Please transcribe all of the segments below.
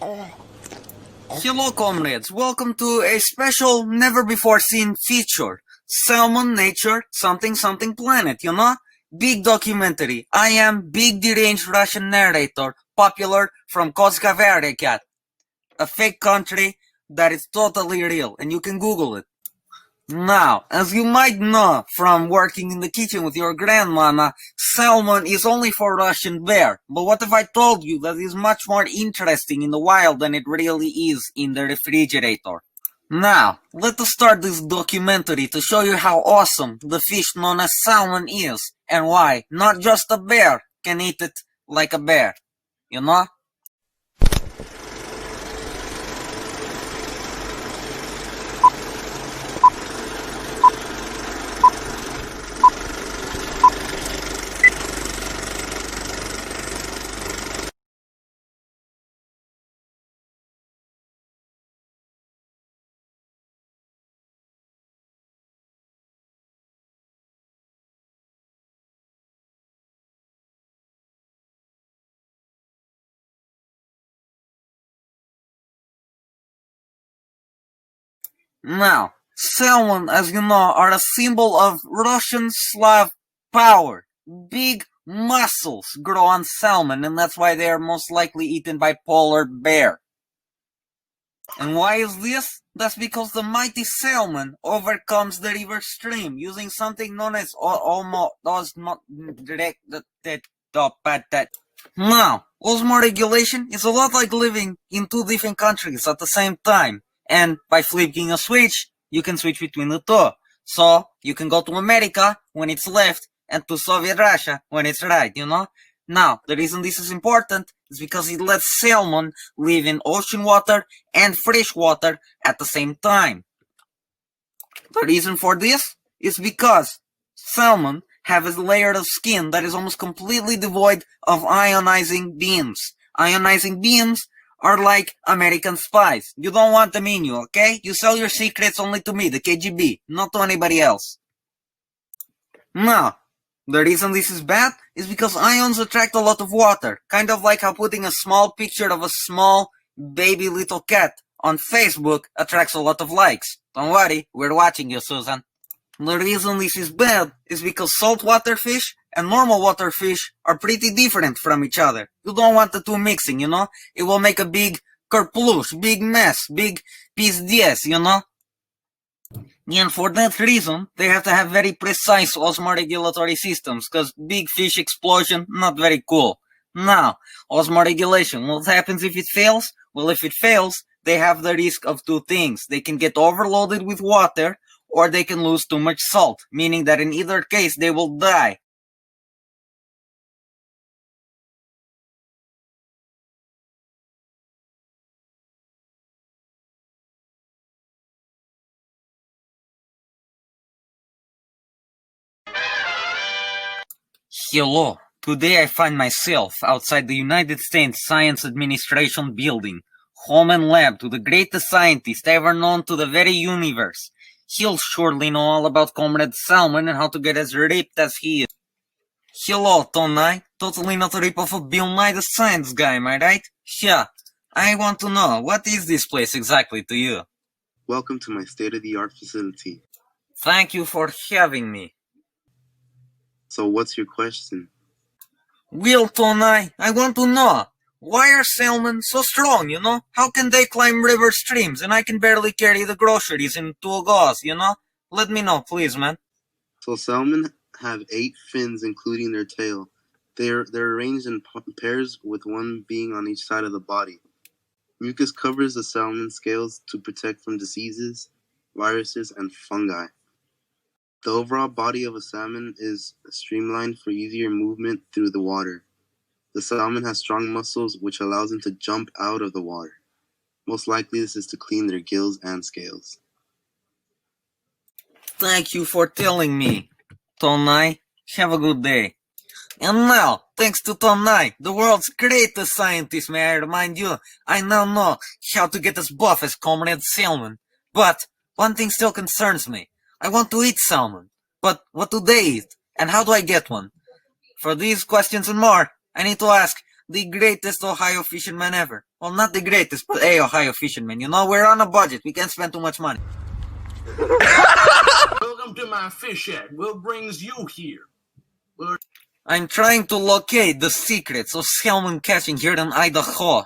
Hello comrades, welcome to a special never before seen feature. Salmon, nature, something something planet, you know? Big documentary. I am big deranged Russian narrator, popular from Kozka Verde Cat. A fake country that is totally real, and you can Google it. Now, as you might know from working in the kitchen with your grandmama, salmon is only for Russian bear. But what if I told you that it is much more interesting in the wild than it really is in the refrigerator? Now, let us start this documentary to show you how awesome the fish known as salmon is, and why not just a bear can eat it like a bear, you know? Now, salmon, as you know, are a symbol of Russian Slav power. Big muscles grow on salmon, and that's why they are most likely eaten by polar bear. And why is this? That's because the mighty salmon overcomes the river stream using something known as Now, osmoregulation is a lot like living in two different countries at the same time. And by flipping a switch, you can switch between the two. So, you can go to America when it's left and to Soviet Russia when it's right, you know? Now, the reason this is important is because it lets salmon live in ocean water and fresh water at the same time. The reason for this is because salmon have a layer of skin that is almost completely devoid of ionizing beams. Ionizing beams are like American spies. You don't want them in you, okay? You sell your secrets only to me, the KGB, not to anybody else. Now, the reason this is bad is because ions attract a lot of water, kind of like how putting a small picture of a small baby little cat on Facebook attracts a lot of likes. Don't worry, we're watching you, Susan. The reason this is bad is because saltwater fish and normal water fish are pretty different from each other. You don't want the two mixing, you know? It will make a big kerplush, big mess, big pizdies, you know? And for that reason, they have to have very precise osmoregulatory systems, cause big fish explosion, not very cool. Now, osmoregulation, what happens if it fails? Well, if it fails, they have the risk of two things. They can get overloaded with water, or they can lose too much salt, meaning that in either case they will die. Hello, today I find myself outside the United States Science Administration building, home and lab to the greatest scientist ever known to the very universe. He'll surely know all about Comrade Salmon and how to get as ripped as he is. Hello, Tonai. Totally not a ripoff of Bill Nye the Science Guy, am I right? Yeah. I want to know, what is this place exactly to you? Welcome to my state-of-the-art facility. Thank you for having me. So what's your question? Well, Tonai, I want to know, why are salmon so strong, you know? How can they climb river streams and I can barely carry the groceries in 2 goes, you know? Let me know, please, man. So salmon have 8 fins including their tail. They're arranged in pairs with one being on each side of the body. Mucus covers the salmon scales to protect from diseases, viruses, and fungi. The overall body of a salmon is streamlined for easier movement through the water. The salmon has strong muscles which allows them to jump out of the water. Most likely this is to clean their gills and scales. Thank you for telling me, Tonai. Have a good day. And now, thanks to Tonai, the world's greatest scientist, may I remind you, I now know how to get as buff as Comrade Salmon. But one thing still concerns me. I want to eat salmon. But what do they eat? And how do I get one? For these questions and more, I need to ask the greatest Ohio fisherman ever. Well, not the greatest, but a Ohio fisherman. You know, we're on a budget. We can't spend too much money. Welcome to my fish shack. What brings you here? I'm trying to locate the secrets of salmon catching here in Idaho.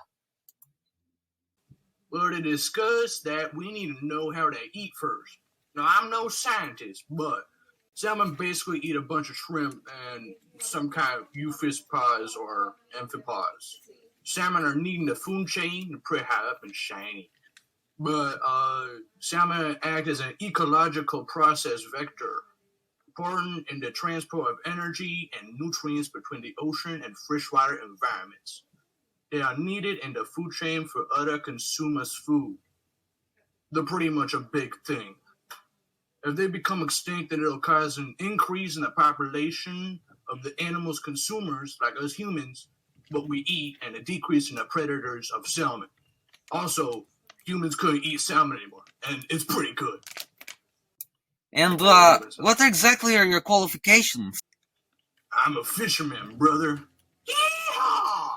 Well, to discuss that, we need to know how they eat first. Now, I'm no scientist, but salmon basically eat a bunch of shrimp and some kind of euphyspods or amphipods. Salmon are neat in the food chain and pretty high up and shiny. But salmon act as an ecological process vector, important in the transport of energy and nutrients between the ocean and freshwater environments. They are needed in the food chain for other consumers' food. They're pretty much a big thing. If they become extinct, then it'll cause an increase in the population of the animals consumers, like us humans, what we eat, and a decrease in the predators of salmon. Also, humans couldn't eat salmon anymore, and it's pretty good. And, what exactly are your qualifications? I'm a fisherman, brother. Yeehaw!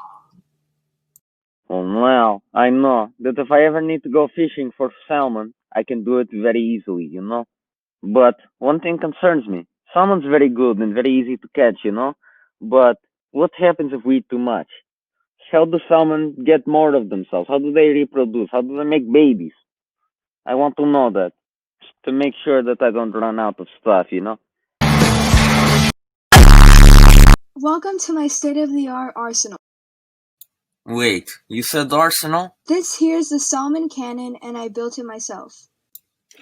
Well, I know that if I ever need to go fishing for salmon, I can do it very easily, you know? But one thing concerns me. Salmon's very good and very easy to catch, you know? But what happens if we eat too much? How do salmon get more of themselves? How do they reproduce? How do they make babies? I want to know that, to make sure that I don't run out of stuff, you know? Welcome to my state-of-the-art arsenal. Wait, you said arsenal? This here's the salmon cannon, and I built it myself.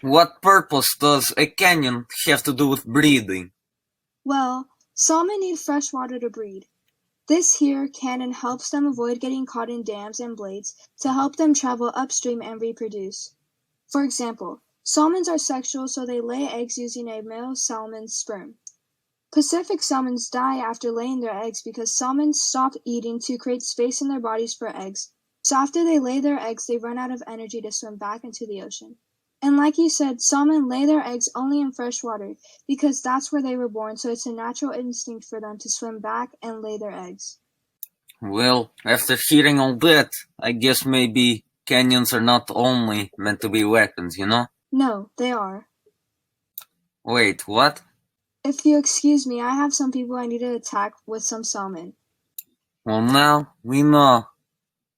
What purpose does a canyon have to do with breeding? Well, salmon need fresh water to breed. This here cannon helps them avoid getting caught in dams and blades to help them travel upstream and reproduce. For example, salmons are sexual, so they lay eggs using a male salmon's sperm. Pacific salmons die after laying their eggs because salmons stop eating to create space in their bodies for eggs. So after they lay their eggs, they run out of energy to swim back into the ocean. And like you said, salmon lay their eggs only in fresh water because that's where they were born, so it's a natural instinct for them to swim back and lay their eggs. Well, after hearing all that, I guess maybe canyons are not only meant to be weapons, you know? No, they are. Wait, what? If you excuse me, I have some people I need to attack with some salmon. Well, now we know,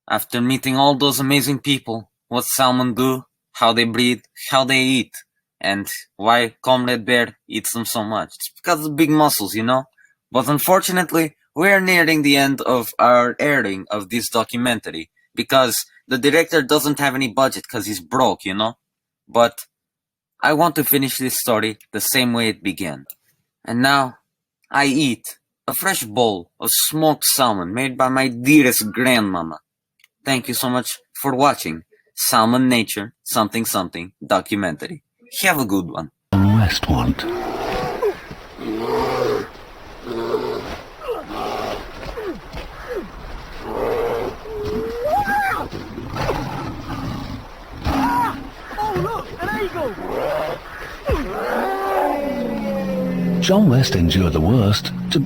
after meeting all those amazing people, what salmon do, how they breed, how they eat, and why Comrade Bear eats them so much. It's because of big muscles, you know? But unfortunately, we're nearing the end of our airing of this documentary, because the director doesn't have any budget because he's broke, you know? But I want to finish this story the same way it began. And now, I eat a fresh bowl of smoked salmon made by my dearest grandmama. Thank you so much for watching Salmon Nature Something Something documentary. Have a good one. Restaurant. John West endured the worst to